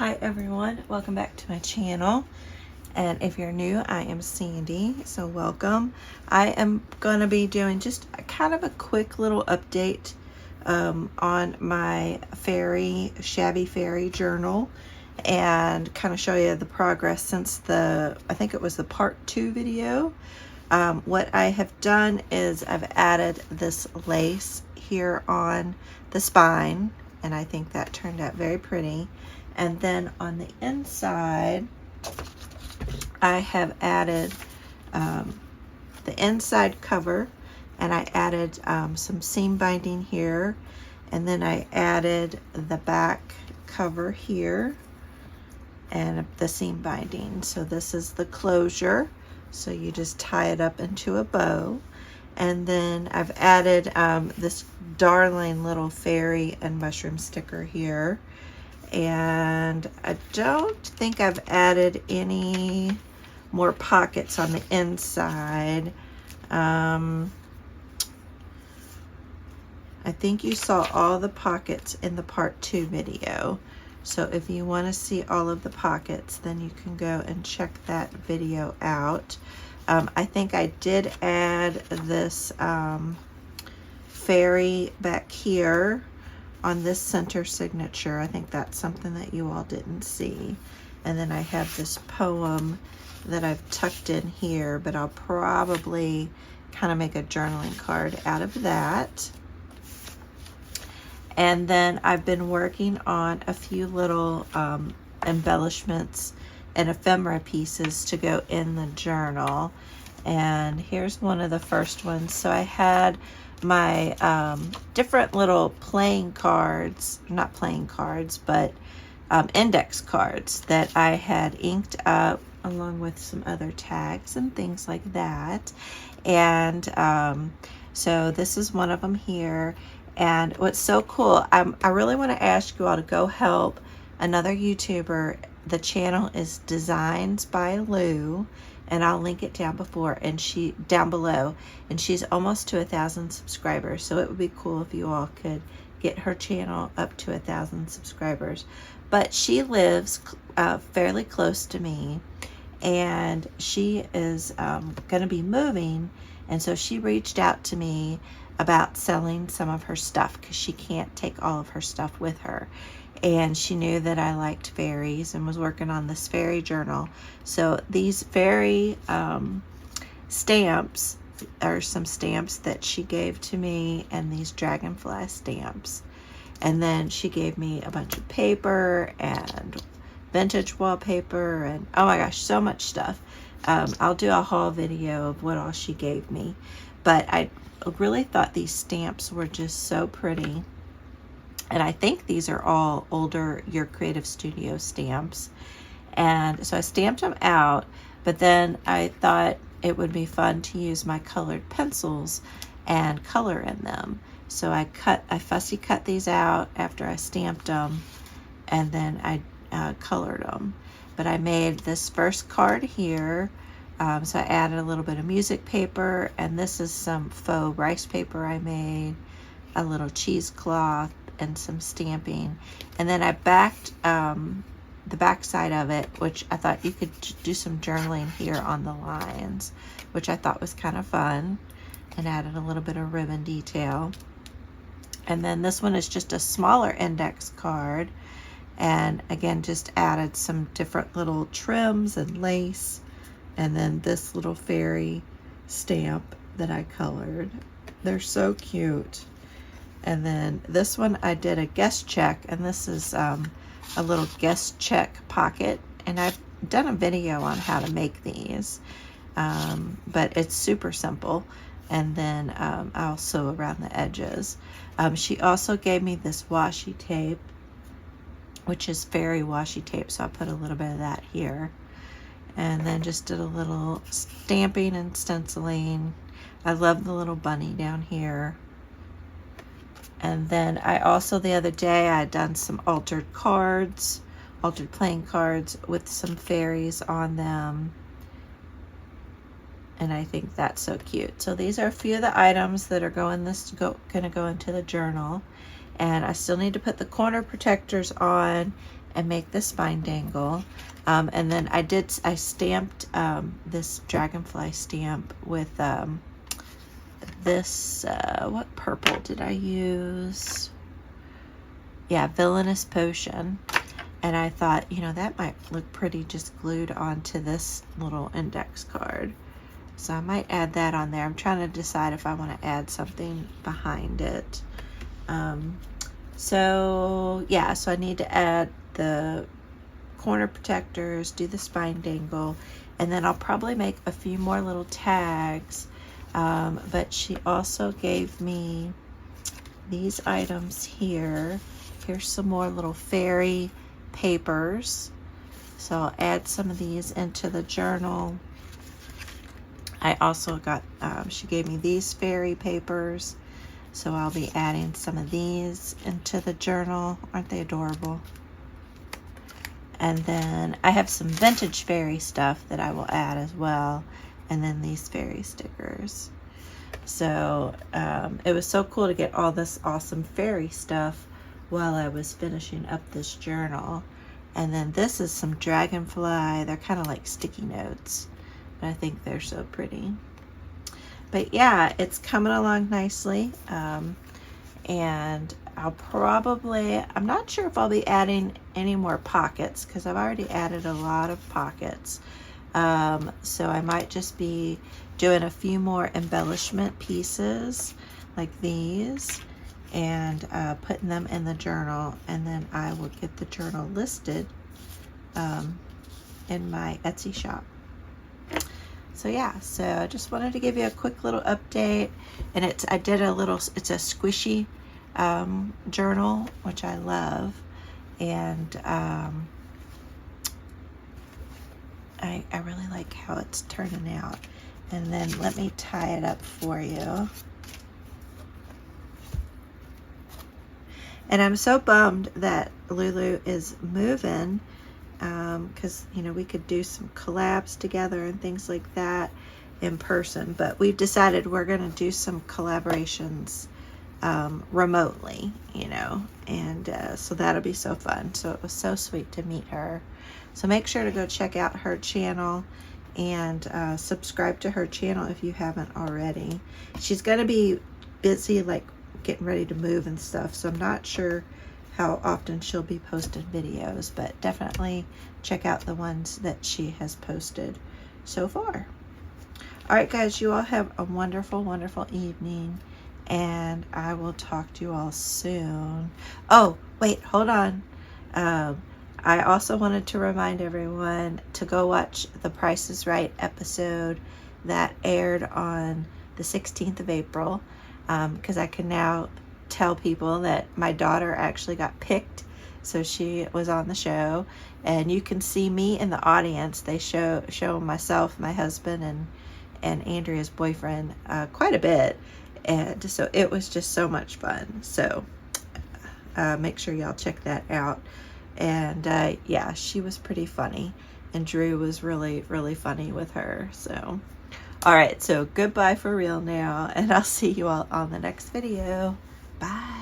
Hi everyone, welcome back to my channel. And if you're new, I am Sandy, so welcome. I am going to be doing just kind of a quick little update on my shabby fairy journal, and kind of show you the progress since I think it was the part 2 video. What I have done is I've added this lace here on the spine, and I think that turned out very pretty. And then on the inside, I have added the inside cover, and I added some seam binding here, and then I added the back cover here and the seam binding. So this is the closure, so you just tie it up into a bow. And then I've added this darling little fairy and mushroom sticker here. And I don't think I've added any more pockets on the inside. I think you saw all the pockets in the part 2 video. So if you want to see all of the pockets, then you can go and check that video out. I think I did add this fairy back here on this center signature. I think that's something that you all didn't see. And then I have this poem that I've tucked in here, but I'll probably kind of make a journaling card out of that. And then I've been working on a few little embellishments and ephemera pieces to go in the journal. And here's one of the first ones. So I had my different little playing cards, not playing cards, but index cards that I had inked up, along with some other tags and things like that. And so this is one of them here. And what's so cool, I really want to ask you all to go help another YouTuber. The channel is Designs by Lou, and I'll link it down below, and she's almost to 1,000 subscribers. So it would be cool if you all could get her channel up to 1,000 subscribers. But she lives fairly close to me, and she is going to be moving, and so she reached out to me about selling some of her stuff because she can't take all of her stuff with her. And she knew that I liked fairies and was working on this fairy journal. So these fairy stamps are some stamps that she gave to me, and these dragonfly stamps. And then she gave me a bunch of paper and vintage wallpaper, and oh my gosh, so much stuff. I'll do a haul video of what all she gave me. But I really thought these stamps were just so pretty. And I think these are all older Your Creative Studio stamps. And so I stamped them out, but then I thought it would be fun to use my colored pencils and color in them. So I fussy cut these out after I stamped them, and then I colored them. But I made this first card here. So I added a little bit of music paper, and this is some faux rice paper I made, a little cheesecloth, and some stamping. And then I backed the back side of it, which I thought you could do some journaling here on the lines, which I thought was kind of fun, and added a little bit of ribbon detail. And then this one is just a smaller index card, and again just added some different little trims and lace, and then this little fairy stamp that I colored. They're so cute. And then this one I did a guest check, and this is a little guest check pocket, and I've done a video on how to make these, but it's super simple. And then I'll sew around the edges. She also gave me this washi tape, which is fairy washi tape, so I put a little bit of that here. And then just did a little stamping and stenciling. I love the little bunny down here. And then I also, the other day, I had done some altered playing cards with some fairies on them. And I think that's so cute. So these are a few of the items that are going to go into the journal. And I still need to put the corner protectors on and make the spine dangle. And then I stamped this dragonfly stamp with this, what purple did I use? Yeah, Villainous Potion. And I thought, you know, that might look pretty just glued onto this little index card. So I might add that on there. I'm trying to decide if I want to add something behind it. So yeah, so I need to add the corner protectors, do the spine dangle, and then I'll probably make a few more little tags. But she also gave me these items here. Here's some more little fairy papers. So I'll add some of these into the journal. I also got, she gave me these fairy papers. So I'll be adding some of these into the journal. Aren't they adorable? And then I have some vintage fairy stuff that I will add as well. And then these fairy stickers. So it was so cool to get all this awesome fairy stuff while I was finishing up this journal. And then this is some dragonfly. They're kind of like sticky notes, but I think they're so pretty. But yeah, it's coming along nicely. And I'll probably, I'm not sure if I'll be adding any more pockets because I've already added a lot of pockets. So I might just be doing a few more embellishment pieces like these and putting them in the journal, and then I will get the journal listed in my Etsy shop. So yeah, so I just wanted to give you a quick little update, and it's a squishy journal, which I love, and I really like how it's turning out. And then let me tie it up for you. And I'm so bummed that Lulu is moving, because you know, we could do some collabs together and things like that in person, but we've decided we're going to do some collaborations remotely, you know, and so that'll be so fun. So it was so sweet to meet her. So make sure to go check out her channel and subscribe to her channel if you haven't already. She's going to be busy like getting ready to move and stuff, so I'm not sure how often she'll be posting videos, but definitely check out the ones that she has posted so far. All right, guys, you all have a wonderful, wonderful evening, and I will talk to you all soon. Oh, wait, hold on. I also wanted to remind everyone to go watch the Price is Right episode that aired on the 16th of April, because I can now tell people that my daughter actually got picked, so she was on the show, and you can see me in the audience. They show myself, my husband, and Andrea's boyfriend quite a bit, and so it was just so much fun. So make sure y'all check that out. And yeah, she was pretty funny, and Drew was really, really funny with her. So all right, so goodbye for real now, and I'll see you all on the next video. Bye.